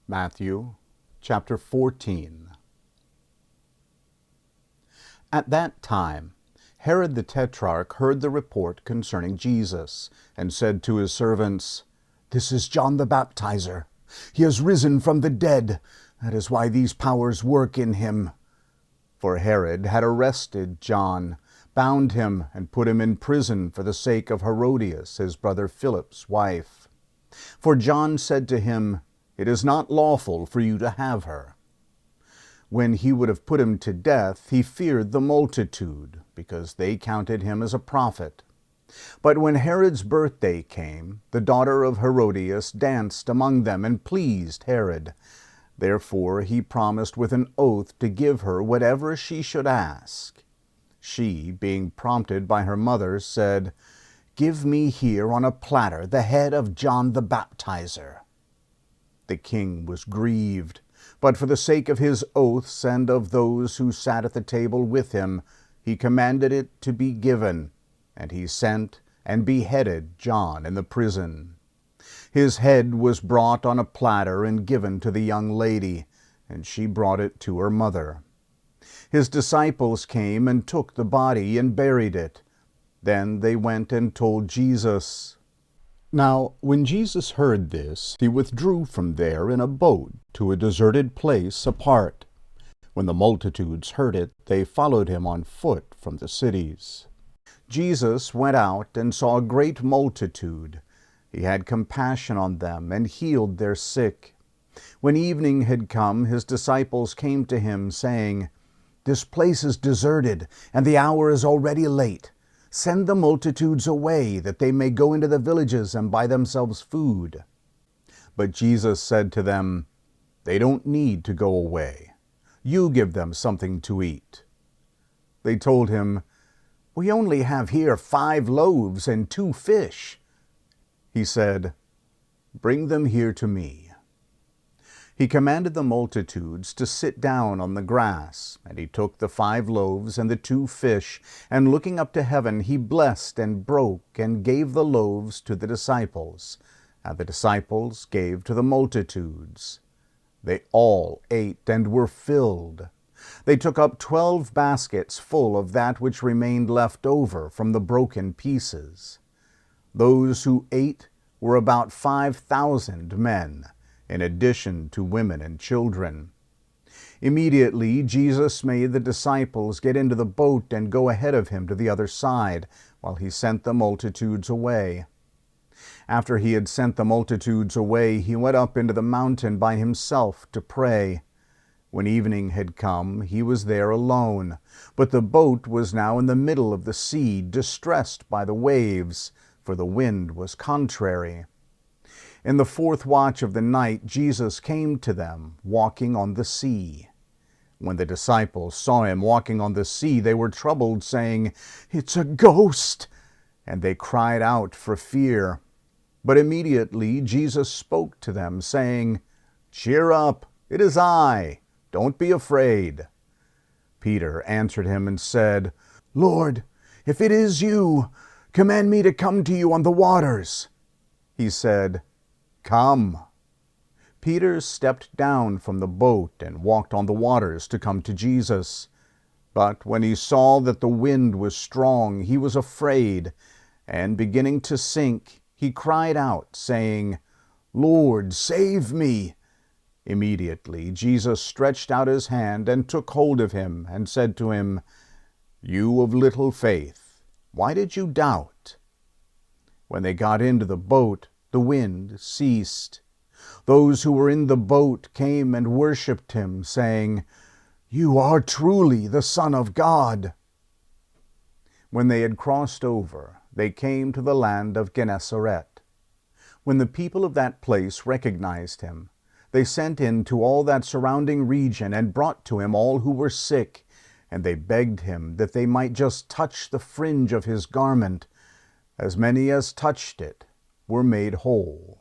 Matthew chapter 14. At that time, Herod the tetrarch heard the report concerning Jesus, and said to his servants, "This is John the Baptizer. He has risen from the dead. That is why these powers work in him." For Herod had arrested John, bound him, and put him in prison for the sake of Herodias, his brother Philip's wife. For John said to him, "It is not lawful for you to have her." When he would have put him to death, he feared the multitude, because they counted him as a prophet. But when Herod's birthday came, the daughter of Herodias danced among them and pleased Herod. Therefore he promised with an oath to give her whatever she should ask. She, being prompted by her mother, said, "Give me here on a platter the head of John the Baptizer." The king was grieved, but for the sake of his oaths and of those who sat at the table with him, he commanded it to be given, and he sent and beheaded John in the prison. His head was brought on a platter and given to the young lady, and she brought it to her mother. His disciples came and took the body and buried it. Then they went and told Jesus. Now, when Jesus heard this, he withdrew from there in a boat to a deserted place apart. When the multitudes heard it, they followed him on foot from the cities. Jesus went out and saw a great multitude. He had compassion on them and healed their sick. When evening had come, his disciples came to him, saying, "This place is deserted, and the hour is already late. Send the multitudes away, that they may go into the villages and buy themselves food." But Jesus said to them, "They don't need to go away. You give them something to eat." They told him, "We only have here 5 loaves and 2 fish." He said, "Bring them here to me." He commanded the multitudes to sit down on the grass, and he took the 5 loaves and the 2 fish, and looking up to heaven, he blessed and broke and gave the loaves to the disciples, and the disciples gave to the multitudes. They all ate and were filled. They took up 12 baskets full of that which remained left over from the broken pieces. Those who ate were about 5,000 men, in addition to women and children. Immediately Jesus made the disciples get into the boat and go ahead of him to the other side, while he sent the multitudes away. After he had sent the multitudes away, he went up into the mountain by himself to pray. When evening had come, he was there alone, but the boat was now in the middle of the sea, distressed by the waves, for the wind was contrary. In the 4th watch of the night, Jesus came to them, walking on the sea. When the disciples saw him walking on the sea, they were troubled, saying, "It's a ghost!" And they cried out for fear. But immediately Jesus spoke to them, saying, "Cheer up, it is I. Don't be afraid." Peter answered him and said, "Lord, if it is you, command me to come to you on the waters." He said, "Come." Peter stepped down from the boat and walked on the waters to come to Jesus. But when he saw that the wind was strong, he was afraid, and beginning to sink, he cried out, saying, "Lord, save me." Immediately Jesus stretched out his hand and took hold of him and said to him, "You of little faith, why did you doubt?" When they got into the boat, the wind ceased. Those who were in the boat came and worshipped him, saying, "You are truly the Son of God." When they had crossed over, they came to the land of Gennesaret. When the people of that place recognized him, they sent in to all that surrounding region and brought to him all who were sick, and they begged him that they might just touch the fringe of his garment. As many as touched it were made whole.